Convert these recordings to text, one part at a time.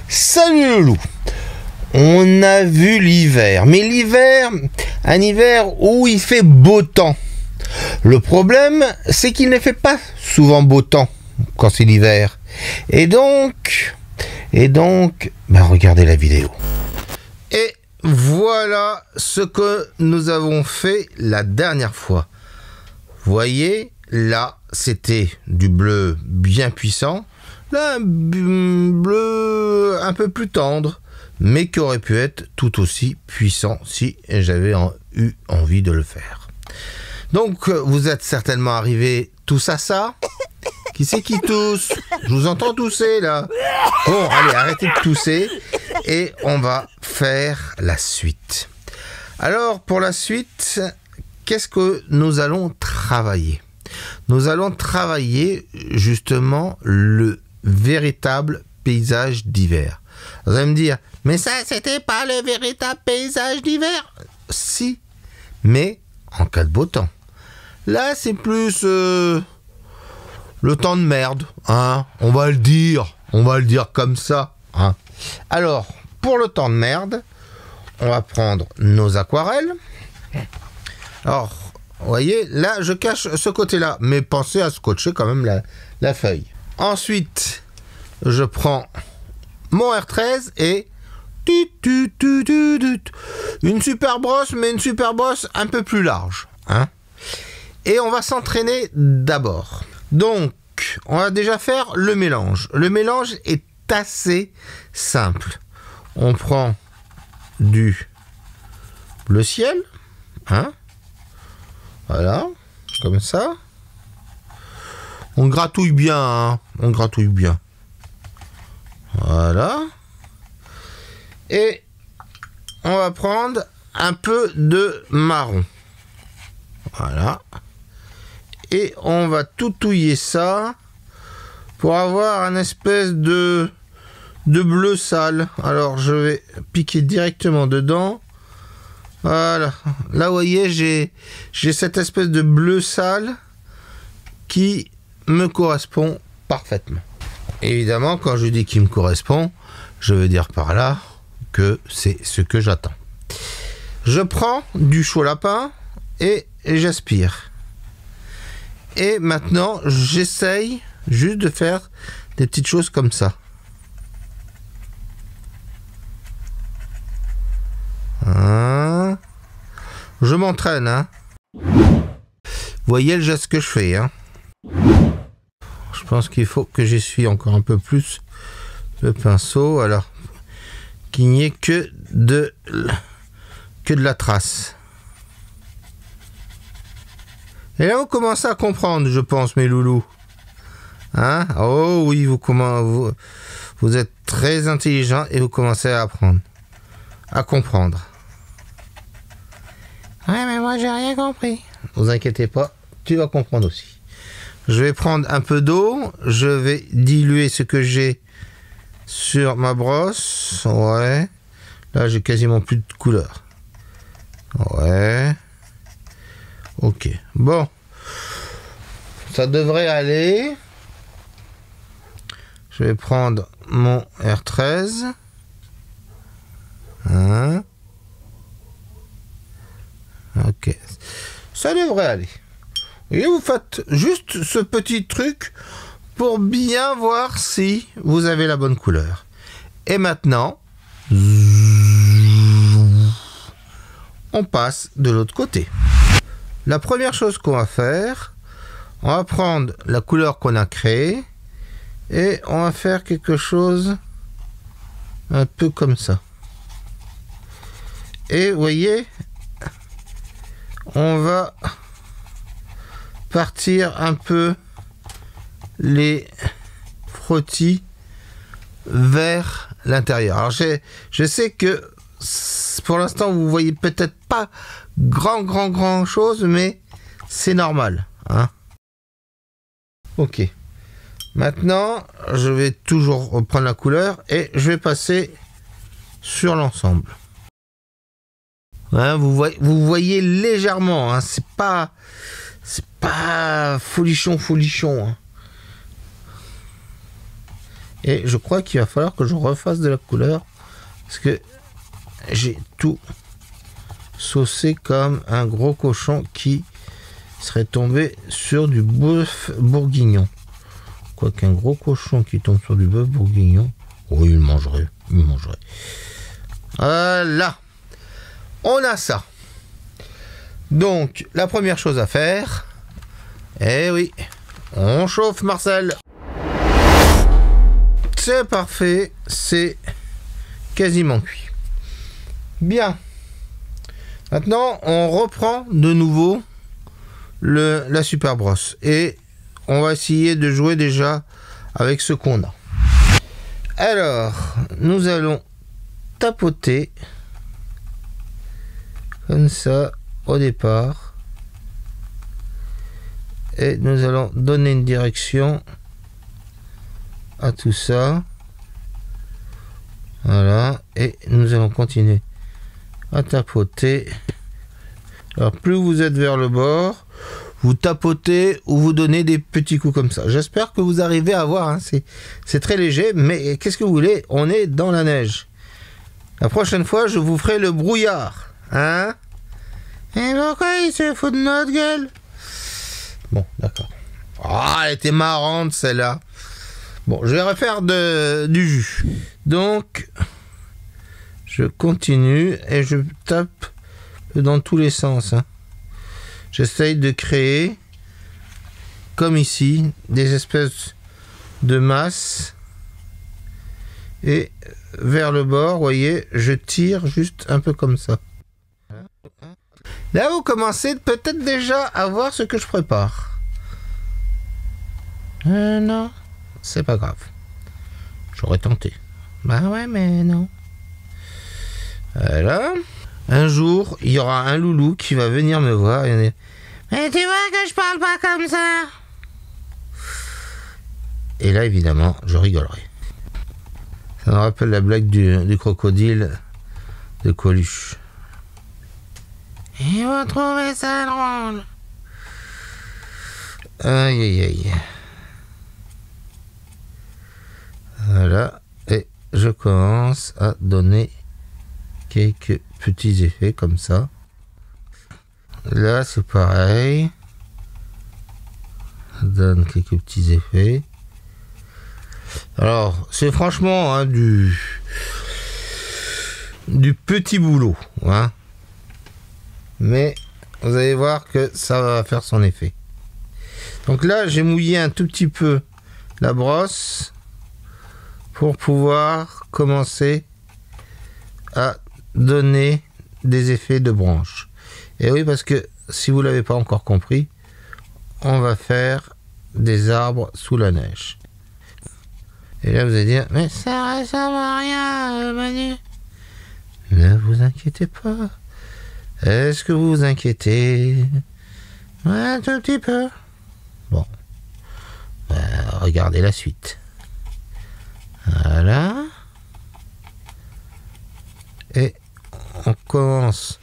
Salut le loup. On a vu l'hiver, mais l'hiver, un hiver où il fait beau temps. Le problème, c'est qu'il ne fait pas souvent beau temps quand c'est l'hiver. Et donc, regardez la vidéo. Et voilà ce que nous avons fait la dernière fois. Voyez, là, c'était du bleu bien puissant. Là, un bleu un peu plus tendre, mais qui aurait pu être tout aussi puissant si j'avais eu envie de le faire. Donc, vous êtes certainement arrivés tous à ça. Qui c'est qui tousse? Je vous entends tousser, là. Bon, allez, arrêtez de tousser. Et on va faire la suite. Alors, pour la suite, qu'est-ce que nous allons travailler? Nous allons travailler, justement, le véritable paysage d'hiver. Vous allez me dire, mais ça, c'était pas le véritable paysage d'hiver? Si, mais en cas de beau temps. Là, c'est plus le temps de merde, hein. On va le dire comme ça, hein. Alors, pour le temps de merde, on va prendre nos aquarelles. Alors, vous voyez, là, je cache ce côté-là, mais pensez à scotcher quand même la feuille. Ensuite, je prends mon R13 et une super brosse, mais une super brosse un peu plus large, hein. Et on va s'entraîner d'abord. Donc, on va déjà faire le mélange. Le mélange est assez simple. On prend du bleu ciel, hein. Voilà, comme ça. On gratouille bien, hein. On gratouille bien. Voilà. Et on va prendre un peu de marron. Voilà. Et on va tout touiller ça pour avoir un espèce de bleu sale. Alors je vais piquer directement dedans. Voilà. Là, vous voyez, j'ai cette espèce de bleu sale qui me correspond parfaitement. Évidemment, quand je dis qu'il me correspond, je veux dire par là que c'est ce que j'attends. Je prends du chaud lapin et j'aspire. Et maintenant, j'essaye juste de faire des petites choses comme ça. Hein. Je m'entraîne, hein. Vous voyez le geste que je fais, hein. Je pense qu'il faut que j'essuie encore un peu plus le pinceau, alors qu'il n'y ait que de la trace. Et là, vous commencez à comprendre, je pense, mes loulous. Hein? Oh oui, vous êtes très intelligents et vous commencez à apprendre, à comprendre. Ouais, mais moi, j'ai rien compris. Ne vous inquiétez pas, tu vas comprendre aussi. Je vais prendre un peu d'eau, je vais diluer ce que j'ai sur ma brosse. Ouais. Là, j'ai quasiment plus de couleur. Ouais. Ok. Bon. Ça devrait aller. Je vais prendre mon R13. Hein. Ok. Ça devrait aller. Et vous faites juste ce petit truc pour bien voir si vous avez la bonne couleur. Et maintenant, on passe de l'autre côté. La première chose qu'on va faire, on va prendre la couleur qu'on a créée et on va faire quelque chose un peu comme ça. Et vous voyez, on va partir un peu les frottis vers l'intérieur. Alors je sais que pour l'instant vous voyez peut-être pas grand chose, mais c'est normal, hein. Ok. Maintenant, je vais toujours reprendre la couleur et je vais passer sur l'ensemble. Hein, vous voyez légèrement, hein, c'est pas folichon, hein. Et je crois qu'il va falloir que je refasse de la couleur. Parce que j'ai tout saucé comme un gros cochon qui serait tombé sur du bœuf bourguignon. Quoi qu'un gros cochon qui tombe sur du bœuf bourguignon, oh, il mangerait. Voilà. On a ça. Donc, la première chose à faire, eh oui, on chauffe Marcel. C'est parfait, c'est quasiment cuit. Bien. Maintenant, on reprend de nouveau la super brosse et on va essayer de jouer déjà avec ce qu'on a. Alors, nous allons tapoter comme ça au départ et nous allons donner une direction à tout ça. Voilà, et nous allons continuer à tapoter. Alors plus vous êtes vers le bord, vous tapotez ou vous donnez des petits coups comme ça. J'espère que vous arrivez à voir, hein. C'est très léger, mais qu'est-ce que vous voulez, on est dans la neige. La prochaine fois, je vous ferai le brouillard, hein. Et pourquoi il se fout de notre gueule? Bon, d'accord. Ah, elle était marrante celle-là. Bon, je vais refaire du jus. Donc, je continue et je tape dans tous les sens, hein. J'essaye de créer, comme ici, des espèces de masses. Et vers le bord, vous voyez, je tire juste un peu comme ça. Là, vous commencez peut-être déjà à voir ce que je prépare. Non, c'est pas grave. J'aurais tenté. Bah ouais, mais non. Voilà. Un jour, il y aura un loulou qui va venir me voir et dire, mais tu vois que je parle pas comme ça. Et là, évidemment, je rigolerai. Ça me rappelle la blague du crocodile de Coluche. Et vous trouvez ça drôle? Aïe, aïe, aïe. Voilà. Et je commence à donner quelques petits effets comme ça. Là, c'est pareil. Je donne quelques petits effets. Alors, c'est franchement hein, du petit boulot. Hein. Mais vous allez voir que ça va faire son effet. Donc là, j'ai mouillé un tout petit peu la brosse pour pouvoir commencer à donner des effets de branches. Et oui, parce que si vous ne l'avez pas encore compris, on va faire des arbres sous la neige. Et là, vous allez dire, mais ça ressemble à rien, Manu. Ne vous inquiétez pas. Est-ce que vous vous inquiétez? Ouais, un tout petit peu. Bon. Regardez la suite. Voilà. Et on commence,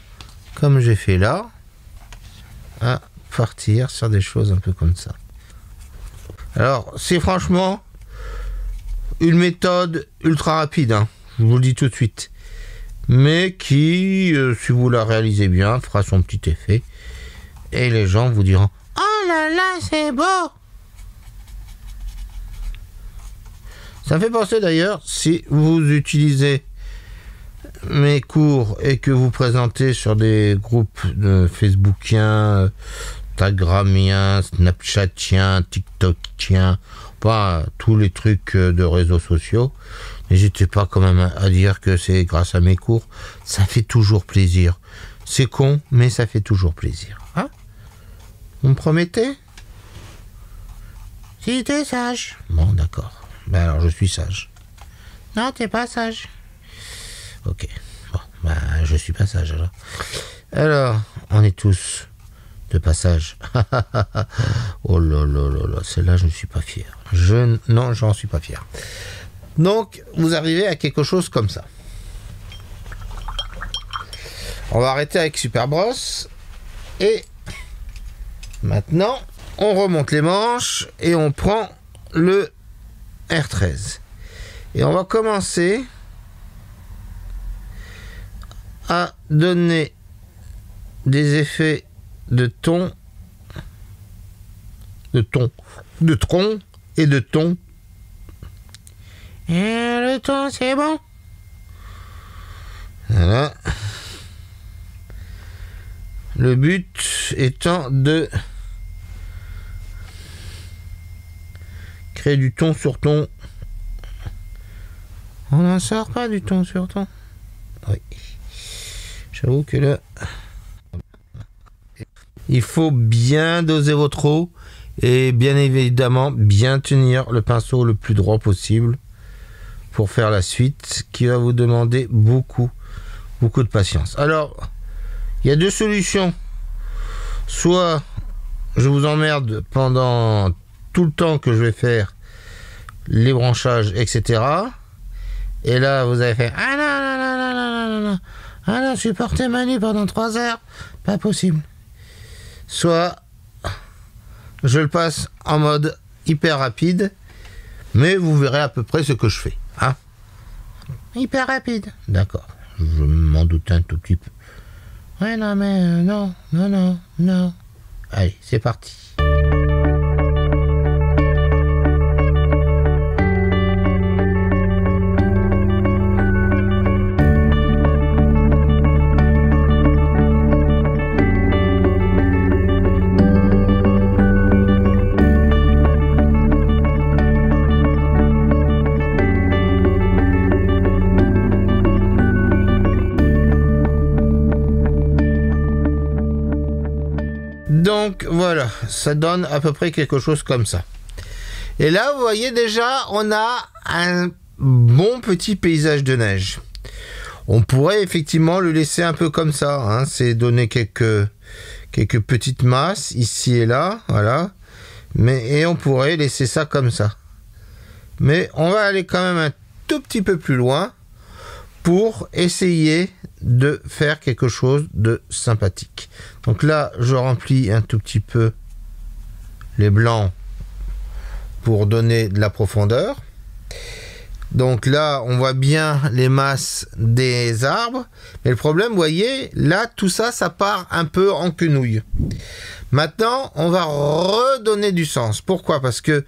comme j'ai fait là, à partir sur des choses un peu comme ça. Alors, c'est franchement une méthode ultra rapide, hein, je vous le dis tout de suite. Mais qui, si vous la réalisez bien, fera son petit effet. Et les gens vous diront « Oh là là, c'est beau !» Ça me fait penser d'ailleurs, si vous utilisez mes cours et que vous présentez sur des groupes facebookiens, instagramiens, snapchatiens, tiktokiens, pas tous les trucs de réseaux sociaux, n'hésitez pas quand même à dire que c'est grâce à mes cours. Ça fait toujours plaisir. C'est con, mais ça fait toujours plaisir. Hein? Vous me promettez? Si t'es sage. Bon, d'accord. Ben alors, je suis sage. Non, t'es pas sage. Ok. Bon, ben, je suis pas sage, alors. Alors, on est tous de passage. Oh là là là là, celle-là, je ne suis pas fier. Non, j'en suis pas fier. Donc, vous arrivez à quelque chose comme ça. On va arrêter avec Super Brosse. Et maintenant, on remonte les manches et on prend le R13. Et on va commencer à donner des effets de ton, de tronc et de ton. Et le ton, c'est bon. Voilà. Le but étant de créer du ton sur ton. On n'en sort pas du ton sur ton. Oui. J'avoue que là, il faut bien doser votre eau et bien évidemment bien tenir le pinceau le plus droit possible pour faire la suite qui va vous demander beaucoup de patience. Alors, il y a deux solutions. Soit je vous emmerde pendant tout le temps que je vais faire les branchages, etc. Et là, vous avez fait « Ah non, non, non, non, non, non, non. Ah non, supporter Manu pendant 3 heures, pas possible. » Soit je le passe en mode hyper rapide, mais vous verrez à peu près ce que je fais. Hein? Hyper rapide. D'accord. Je m'en doutais un tout petit peu. Ouais, non, mais non. Allez, c'est parti. Donc voilà, ça donne à peu près quelque chose comme ça. Et là, vous voyez déjà, on a un bon petit paysage de neige. On pourrait effectivement le laisser un peu comme ça, hein, c'est donner quelques petites masses ici et là, voilà. Et on pourrait laisser ça comme ça. Mais on va aller quand même un tout petit peu plus loin pour essayer de faire quelque chose de sympathique. Donc là, je remplis un tout petit peu les blancs pour donner de la profondeur. Donc là, on voit bien les masses des arbres. Mais le problème, vous voyez, là, tout ça, ça part un peu en quenouille. Maintenant, on va redonner du sens. Pourquoi? Parce que,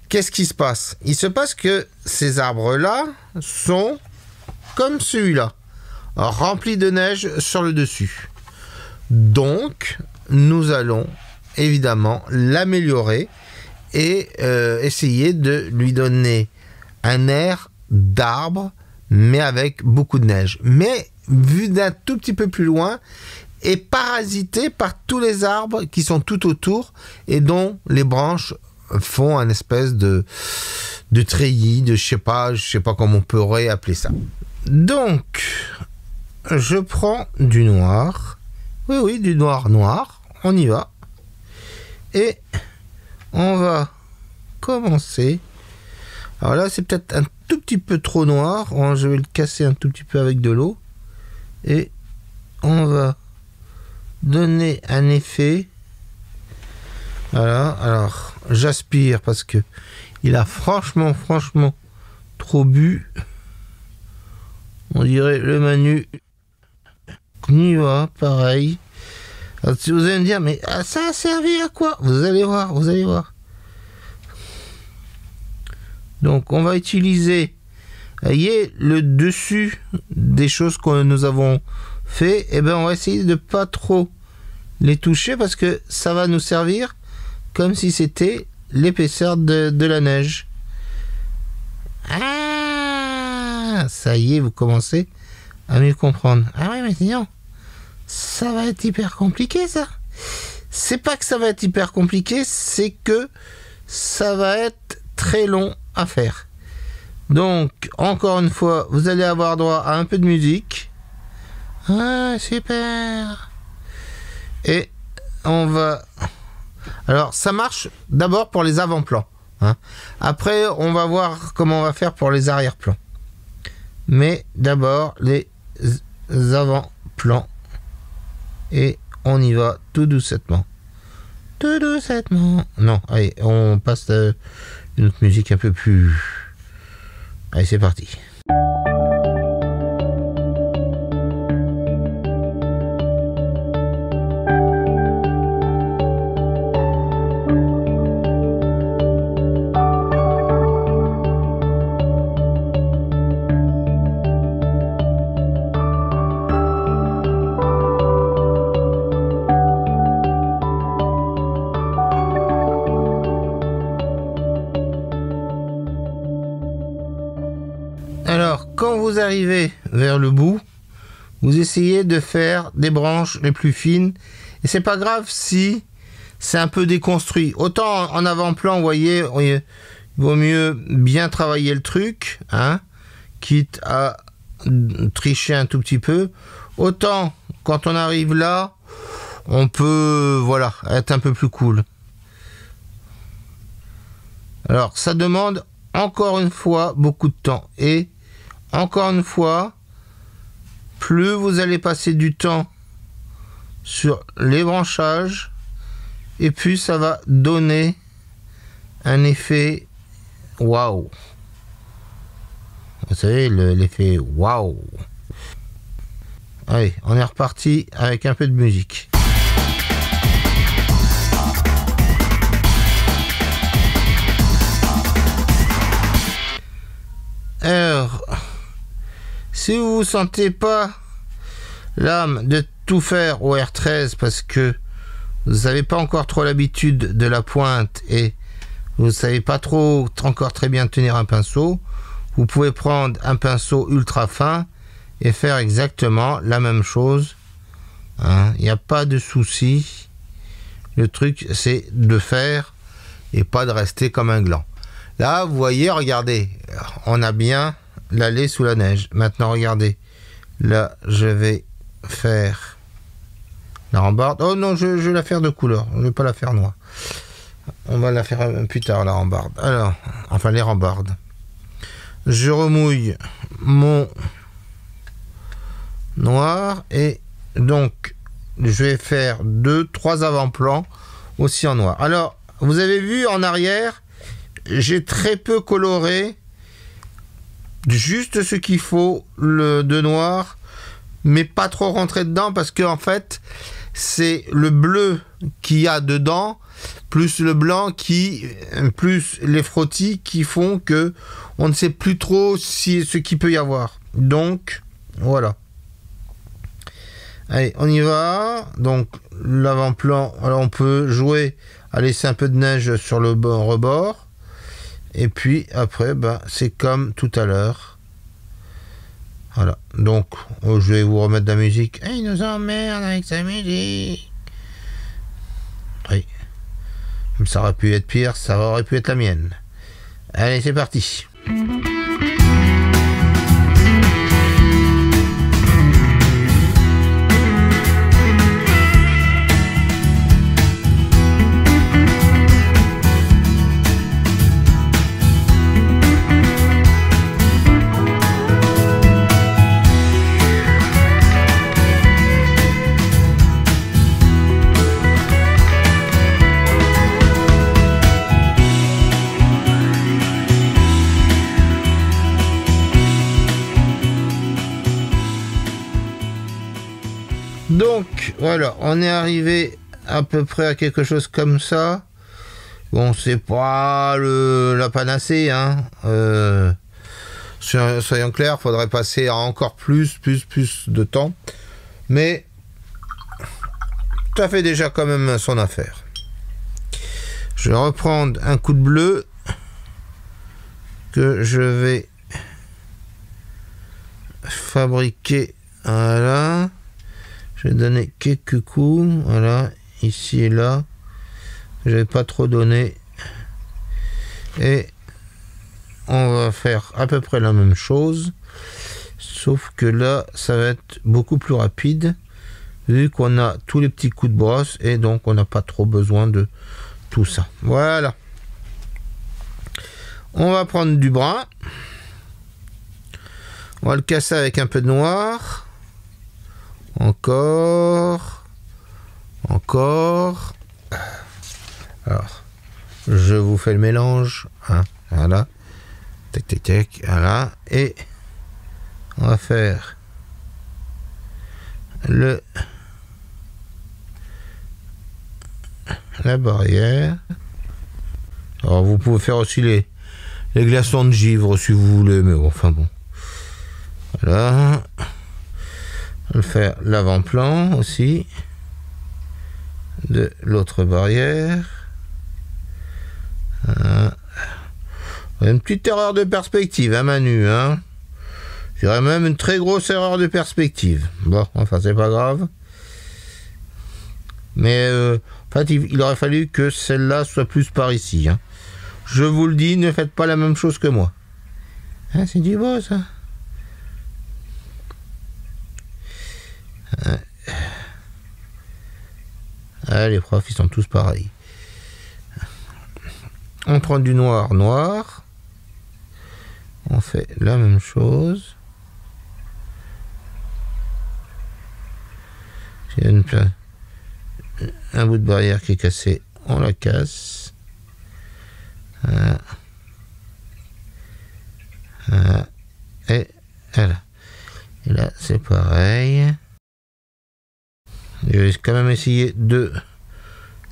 qu'est-ce qui se passe? Il se passe que ces arbres-là sont comme celui-là, remplis de neige sur le dessus. Donc, nous allons évidemment l'améliorer et essayer de lui donner un air d'arbre, mais avec beaucoup de neige. Mais vu d'un tout petit peu plus loin et parasité par tous les arbres qui sont tout autour et dont les branches font un espèce de treillis, de je sais pas comment on pourrait appeler ça. Donc, je prends du noir. Oui, du noir. On y va. Et on va commencer. Alors là, c'est peut-être un tout petit peu trop noir. Je vais le casser un tout petit peu avec de l'eau. Et on va donner un effet. Voilà. Alors, j'aspire parce que il a franchement trop bu. On dirait le Manu. On y va, pareil. Alors, si vous allez me dire, mais ça a servi à quoi? Vous allez voir. Donc, on va utiliser, voyez, le dessus des choses que nous avons fait. Et ben, on va essayer de pas trop les toucher parce que ça va nous servir comme si c'était l'épaisseur de la neige. Ça y est, vous commencez à mieux comprendre. Ah oui, mais sinon, ça va être hyper compliqué, ça. C'est pas que ça va être hyper compliqué, c'est que ça va être très long à faire. Donc, encore une fois, vous allez avoir droit à un peu de musique. Ah, super. Et on va... Alors, ça marche d'abord pour les avant-plans. Hein. Après, on va voir comment on va faire pour les arrière-plans. Mais d'abord, les avant-plans. Et on y va tout doucettement. Non, allez, on passe une autre musique un peu plus Allez, c'est parti. Alors, quand vous arrivez vers le bout, vous essayez de faire des branches les plus fines. Et c'est pas grave si c'est un peu déconstruit. Autant en avant-plan, vous voyez, il vaut mieux bien travailler le truc, hein, quitte à tricher un tout petit peu. Autant, quand on arrive là, on peut, voilà, être un peu plus cool. Alors, ça demande encore une fois beaucoup de temps. Et encore une fois, plus vous allez passer du temps sur les branchages, et plus ça va donner un effet waouh. Vous savez, l'effet waouh. Allez, on est reparti avec un peu de musique. Alors, si vous ne sentez pas l'âme de tout faire au R13 parce que vous n'avez pas encore trop l'habitude de la pointe et vous ne savez pas trop encore très bien tenir un pinceau, vous pouvez prendre un pinceau ultra fin et faire exactement la même chose. Hein, il n'y a pas de souci. Le truc, c'est de faire et pas de rester comme un gland. Là, vous voyez, regardez, on a bien l'allée sous la neige. Maintenant, regardez. Là, je vais faire la rambarde. Oh non, je vais la faire de couleur. Je ne vais pas la faire noire. On va la faire plus tard, la rambarde. Alors, enfin, les rambardes. Je remouille mon noir et donc, je vais faire 2-3 avant-plans aussi en noir. Alors, vous avez vu en arrière, j'ai très peu coloré, juste ce qu'il faut de noir, mais pas trop rentrer dedans parce que en fait c'est le bleu qu'il y a dedans plus le blanc plus les frottis qui font que on ne sait plus trop ce qu'il peut y avoir. Donc voilà. Allez, on y va. Donc l'avant-plan, alors on peut jouer à laisser un peu de neige sur le rebord. Et puis après, c'est comme tout à l'heure. Voilà. Donc, je vais vous remettre de la musique. Il nous emmerde avec sa musique. Oui. Ça aurait pu être pire, ça aurait pu être la mienne. Allez, c'est parti. Donc voilà, on est arrivé à peu près à quelque chose comme ça. Bon, c'est pas la panacée, hein. Soyons clairs, faudrait passer à encore plus de temps. Mais ça fait déjà quand même son affaire. Je vais reprendre un coup de bleu que je vais fabriquer. Voilà. Je vais donner quelques coups, voilà, ici et là. Je vais pas trop donner. Et on va faire à peu près la même chose. Sauf que là, ça va être beaucoup plus rapide. Vu qu'on a tous les petits coups de brosse. Et donc, on n'a pas trop besoin de tout ça. Voilà. On va prendre du brun. On va le casser avec un peu de noir. Encore. Alors, je vous fais le mélange. Hein, voilà. tac, tac, tac, voilà. Et on va faire la barrière. Alors vous pouvez faire aussi les glaçons de givre si vous voulez, mais bon, enfin bon. Voilà. On va faire l'avant-plan aussi de l'autre barrière. Une petite erreur de perspective, hein, Manu, hein. Je dirais même une très grosse erreur de perspective. Bon, enfin, c'est pas grave. Mais, en fait, il aurait fallu que celle-là soit plus par ici, hein. Je vous le dis, ne faites pas la même chose que moi. Hein, c'est du beau, ça. Ah, les profs, ils sont tous pareils. On prend du noir. On fait la même chose. J'ai un bout de barrière qui est cassé, on la casse. Et voilà. Et là, c'est pareil. Je vais quand même essayer de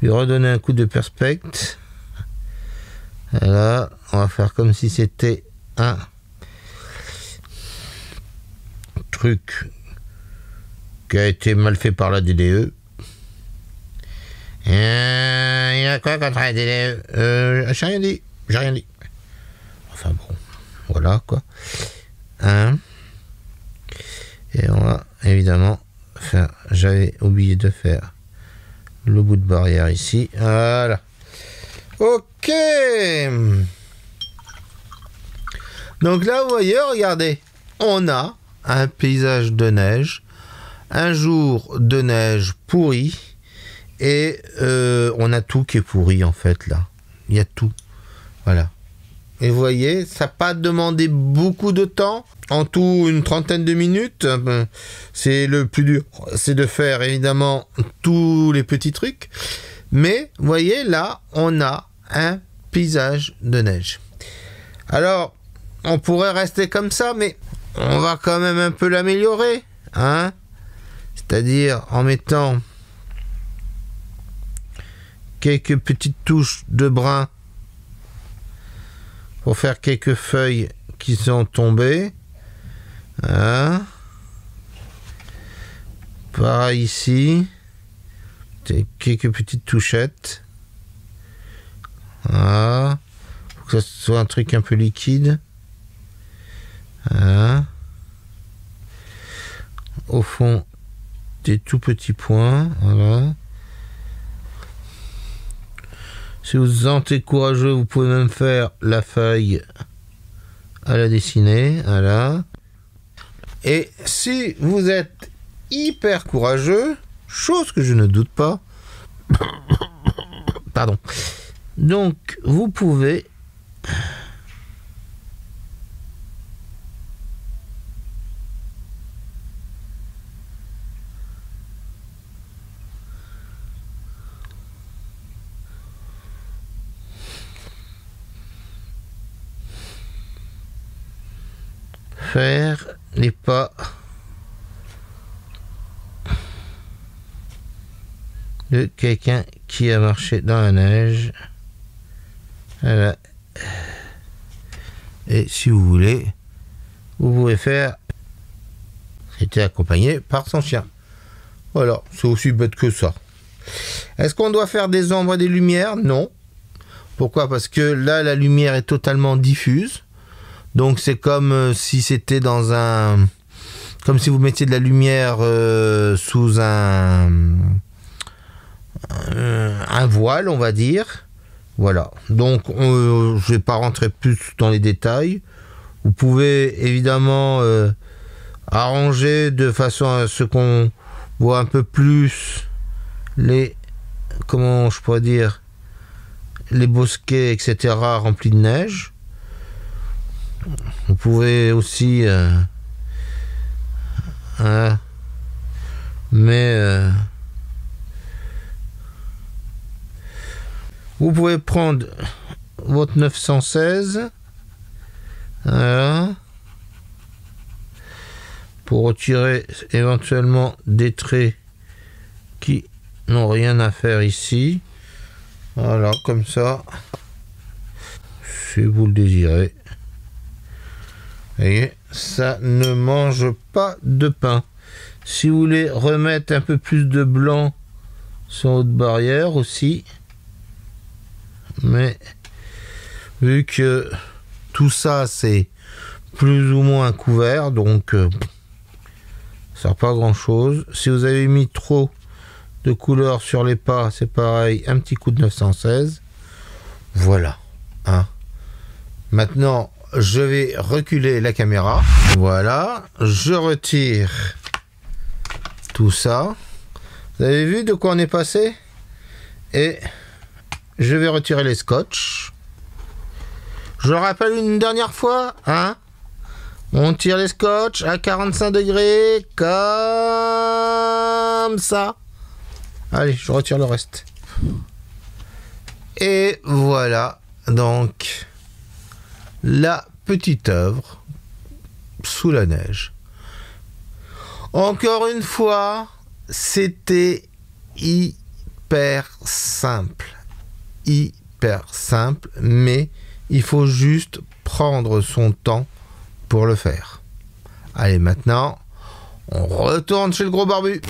lui redonner un coup de perspective. Voilà, on va faire comme si c'était un truc qui a été mal fait par la DDE. Il y a quoi contre la DDE? J'ai rien dit. Enfin bon, voilà quoi. Et on va évidemment faire, j'avais oublié de faire le bout de barrière ici. Voilà. Ok. Donc là, vous voyez, regardez, on a un paysage de neige, un jour de neige pourri, et on a tout qui est pourri en fait là. Il y a tout. Voilà. Et vous voyez, ça n'a pas demandé beaucoup de temps. En tout, une trentaine de minutes. C'est le plus dur. C'est de faire évidemment tous les petits trucs. Mais, vous voyez, là, on a un paysage de neige. Alors, on pourrait rester comme ça, mais on va quand même un peu l'améliorer. Hein? C'est-à-dire en mettant quelques petites touches de brun pour faire quelques feuilles qui sont tombées. Hein? Pareil ici. Quelques petites touchettes. Voilà. Faut que ça soit un truc un peu liquide. Voilà. Au fond, des tout petits points. Voilà. Si vous vous sentez courageux, vous pouvez même faire la feuille à la dessiner. Voilà. Et si vous êtes hyper courageux, chose que je ne doute pas, pardon, donc vous pouvez faire les pas de quelqu'un qui a marché dans la neige. Voilà. Et si vous voulez, vous pouvez faire, c'était accompagné par son chien. Voilà, c'est aussi bête que ça. Est-ce qu'on doit faire des ombres et des lumières? Non. Pourquoi? Parce que là, la lumière est totalement diffuse. Donc c'est comme si c'était dans un... Comme si vous mettiez de la lumière sous un voile, on va dire. Voilà. Donc je ne vais pas rentrer plus dans les détails. Vous pouvez évidemment arranger de façon à ce qu'on voit un peu plus les... Comment je pourrais dire? Les bosquets, etc. remplis de neige. Vous pouvez aussi vous pouvez prendre votre 916, Voilà. Pour retirer éventuellement des traits qui n'ont rien à faire ici. Voilà, comme ça. Si vous le désirez. Vous voyez, ça ne mange pas de pain. Si vous voulez remettre un peu plus de blanc sur votre barrière aussi. Mais vu que tout ça c'est plus ou moins couvert, donc ça sert pas à grand chose. Si vous avez mis trop de couleur sur les pas, c'est pareil, un petit coup de 916. Voilà. Hein. Maintenant, je vais reculer la caméra. Voilà. Je retire tout ça. Vous avez vu de quoi on est passé? Et je vais retirer les scotch. Je le rappelle une dernière fois, hein? On tire les scotch à 45 degrés, comme ça. Allez, je retire le reste. Et voilà, donc, la petite œuvre sous la neige. Encore une fois, c'était hyper simple. Hyper simple, mais il faut juste prendre son temps pour le faire. Allez, maintenant, on retourne chez le gros barbu.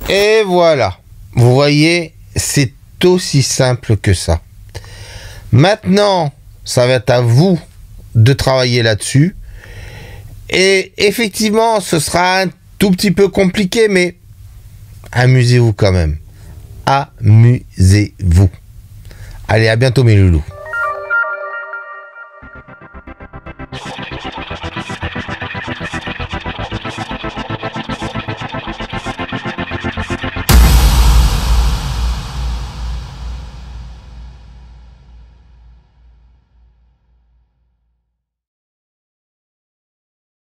Et voilà. Vous voyez, c'est aussi simple que ça. Maintenant, ça va être à vous de travailler là-dessus. Et effectivement, ce sera un tout petit peu compliqué, mais amusez-vous quand même. Amusez-vous. Allez, à bientôt mes loulous.